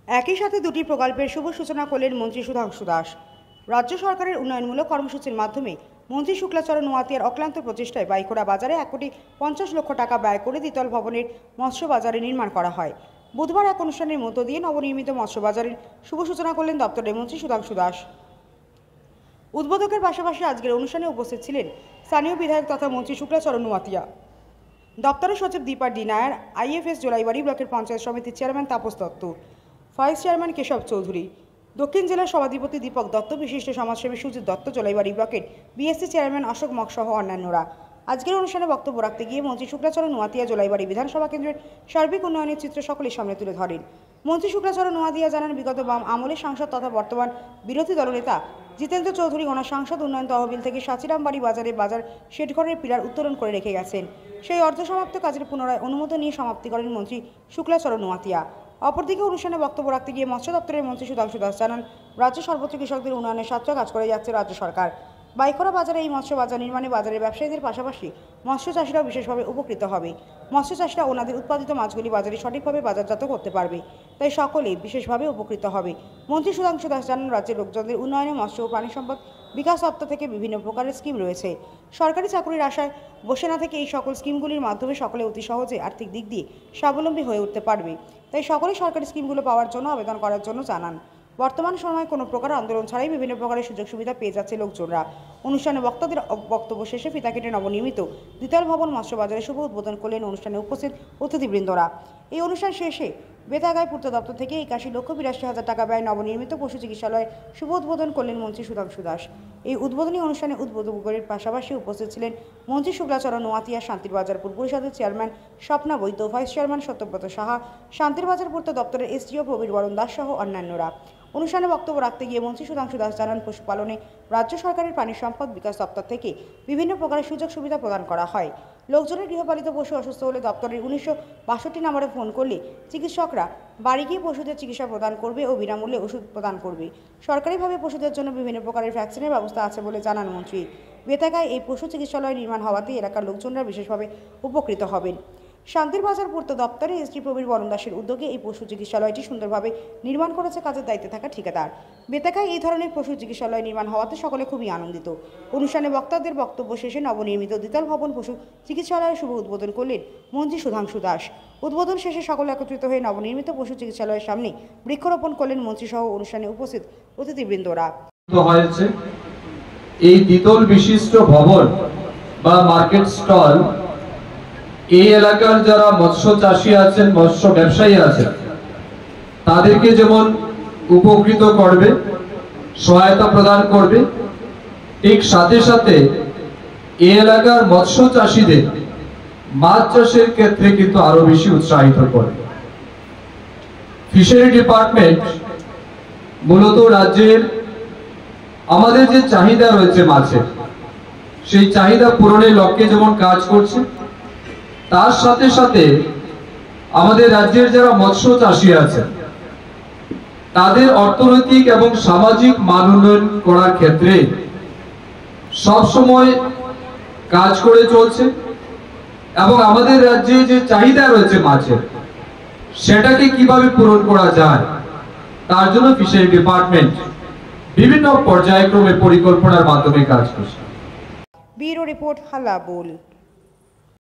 একই সাথে দুটি প্রকল্পের শুভ সূচনা করলেন মন্ত্রী সুধাংশু দাস। রাজ্য সরকারের উন্নয়নমূলক কর্মসূচির মাধ্যমে মন্ত্রী শুক্লাচরণ নোয়াতিয়ার অক্লান্ত প্রচেষ্টায় বাইখোড়া বাজারে 1,50,00,000 টাকা ব্যয় করে দ্বিতল ভবনের মৎস্য বাজারে নির্মাণ করা হয়। বুধবার এক অনুষ্ঠানের মধ্য দিয়ে নবনির্মিত মৎস্য বাজারের শুভ সূচনা করলেন দপ্তরের মন্ত্রী সুধাংশু দাস। উদ্বোধকের পাশাপাশি আজকের অনুষ্ঠানে উপস্থিত ছিলেন স্থানীয় বিধায়ক তথা মন্ত্রী শুক্লাচরণ নোয়াতিয়া, দপ্তরের সচিব দীপার ডি নায়ার, আইএফএস জোলাইবাড়ি ব্লকের পঞ্চায়েত সমিতির chairman Tapas Datta, vice chairman Keshab Chowdhury, দক্ষিণ জেলার সভাধিপতি দীপক দত্ত, বিশিষ্ট সমাজসেবী সুজিত দত্ত, জোলাইবাড়ি ব্লকের বিএসসি চেয়ারম্যান অশোক মক সহ অন্যান্যরা। আজকের অনুষ্ঠানে বক্তব্য রাখতে গিয়ে মন্ত্রী শুক্লাচরণ নোয়াতিয়া জোলাইবাড়ি বিধানসভা কেন্দ্রের সার্বিক উন্নয়নের চিত্র সকলের সামনে তুলে ধরেন। মন্ত্রী শুক্লাচরণ নোয়াতিয়া জানান, বিগত বাম আমলের সাংসদ তথা বর্তমান বিরোধী দলনেতা জিতেন্দ্র চৌধুরী ওনার সাংসদ উন্নয়ন তহবিল থেকে সাচিরামবাড়ি বাজার শেডঘরের পিলার উত্তোলন করে রেখে গেছেন। সেই অর্ধসমাপ্ত কাজের পুনরায় অনুমোদন নিয়ে সমাপ্তি করেন মন্ত্রী শুক্লাচরণ নোয়াতিয়া। অপরদিকে অনুষ্ঠানে বক্তব্য রাখতে গিয়ে মৎস্য দপ্তরের মন্ত্রী সুধাংশু দাস জানান, রাজ্য সর্বত্র কৃষকদের উন্নয়নের স্বার্থে কাজ করে যাচ্ছে রাজ্য সরকার। বাইখোড়া বাজারে এই মৎস্য বাজার নির্মাণে বাজারের ব্যবসায়ীদের পাশাপাশি মৎস্য চাষিরাও বিশেষভাবে উপকৃত হবে। মৎস্য চাষিরা ওনাদের উৎপাদিত মাছগুলি বাজারে সঠিকভাবে বাজারজাত করতে পারবে, তাই সকলেই বিশেষভাবে উপকৃত হবে। মন্ত্রী সুধাংশু দাস জানান, রাজ্যের লোকজনদের উন্নয়নে মৎস্য ও প্রাণী সম্পদ বিকাশ দপ্তর থেকে বিভিন্ন প্রকারের স্কিম রয়েছে। সরকারি চাকরির আশায় বসে না থেকে এই সকল স্কিমগুলির মাধ্যমে সকলে অতি সহজে আর্থিক দিক দিয়ে স্বাবলম্বী হয়ে উঠতে পারবে, তাই সকলেই সরকারি স্কিমগুলো পাওয়ার জন্য আবেদন করার জন্য জানান। বর্তমান সময়ে কোনো প্রকার আন্দোলন ছাড়াই বিভিন্ন প্রকারের সুযোগ সুবিধা পেয়ে যাচ্ছে লোকজনরা। অনুষ্ঠানে বক্তাদের বক্তব্য শেষে ফিতা কেটে নবনির্মিত দ্বিতল ভবন মৎস্য বাজারে শুভ উদ্বোধন করলেন অনুষ্ঠানে উপস্থিত অতিথিবৃন্দরা। এই অনুষ্ঠান শেষে বেতাগায় পূর্ত দপ্তর থেকে 81,82,000 টাকা ব্যয় নবনির্মিত পশু চিকিৎসালয়ের শুভ উদ্বোধন করলেন মন্ত্রী সুধাংশু দাস। এই উদ্বোধনী অনুষ্ঠানে উদ্বোধকের পাশাপাশি উপস্থিত ছিলেন মন্ত্রী শুক্লাচরণ নোয়াতিয়া, শান্তির বাজার পূর্ত পরিষদের চেয়ারম্যান স্বপ্না বৈদ্য, ভাইস চেয়ারম্যান সত্যব্রত সাহা, শান্তির বাজার পূর্ত দপ্তরের এসডিও প্রবীর বরণ দাস সহ অন্যান্যরা। অনুষ্ঠানে বক্তব্য রাখতে গিয়ে মন্ত্রী সুধাংশু দাস জানান, পশুপালনে রাজ্য সরকারের প্রাণী সম্পদ বিকাশ দপ্তর থেকে বিভিন্ন প্রকারের সুযোগ সুবিধা প্রদান করা হয়। লোকজনের গৃহপালিত পশু অসুস্থ হলে দপ্তরের 1962 নম্বরে ফোন করলে চিকিৎসকরা বাড়ি গিয়ে পশুদের চিকিৎসা প্রদান করবে ও বিনামূল্যে ওষুধ প্রদান করবে। সরকারিভাবে পশুদের জন্য বিভিন্ন প্রকারের ভ্যাকসিনের ব্যবস্থা আছে বলে জানান মন্ত্রী। বেতাগায় এই পশু চিকিৎসালয় নির্মাণ হওয়াতে এলাকার লোকজনরা বিশেষভাবে উপকৃত হবেন। শান্তির বাজার পূর্ত দপ্তরে এসডি প্রবীর বরণ দাসের উদ্যোগে এই পশু চিকিৎসালয়টি সুন্দরভাবে নির্মাণ করেছে কাজের দায়িত্বে থাকা ঠিকাদার। বেতাগায় এই ধরনের পশু চিকিৎসালয় নির্মাণ হওয়াতে সকলে খুবই আনন্দিত। অনুষ্ঠানে বক্তাদের বক্তব্য শেষে নবনির্মিত দ্বিতল ভবন পশু চিকিৎসালয়ের শুভ উদ্বোধন করলেন মন্ত্রী সুধাংশু দাস। উদ্বোধন শেষে সকলে একত্রিত হয়ে নবনির্মিত পশু চিকিৎসালয়ের সামনে বৃক্ষরোপণ করলেন মন্ত্রী সহ অনুষ্ঠানে উপস্থিত অতিথিবৃন্দরা। এই দ্বিতল বিশিষ্ট ভবন বা মার্কেট স্টল এই এলাকার যারা মৎস্য চাষী আছেন, মৎস্য ব্যবসায়ী আছেন, তাদেরকে যেমন উপকৃত করবে, সহায়তা প্রদান করবে, ঠিক সাথে সাথে এই এলাকার মৎস্য চাষীদের মাছ চাষের ক্ষেত্রে কিন্তু আরো বেশি উৎসাহিত করবে। ফিশারি ডিপার্টমেন্ট মূলত রাজ্যের আমাদের যে চাহিদা রয়েছে মাছের, সেই চাহিদা পূরণের লক্ষ্যে যেমন কাজ করছে, তার সাথে সাথে আমাদের রাজ্যের যারা মৎস্য চাষী আছেন তাদের অর্থনৈতিক এবং সামাজিক মান উন্নয়ন করার ক্ষেত্রে সব সময় কাজ করে চলছে এবং আমাদের রাজ্যে যে চাহিদা রয়েছে মাছের, সেটাকে কিভাবে পূরণ করা যায় তার জন্য ফিশারি ডিপার্টমেন্ট বিভিন্ন পর্যায়ক্রমে পরিকল্পনার মাধ্যমে কাজ করছে। ব্যুরো রিপোর্ট, হাল্লা বোল।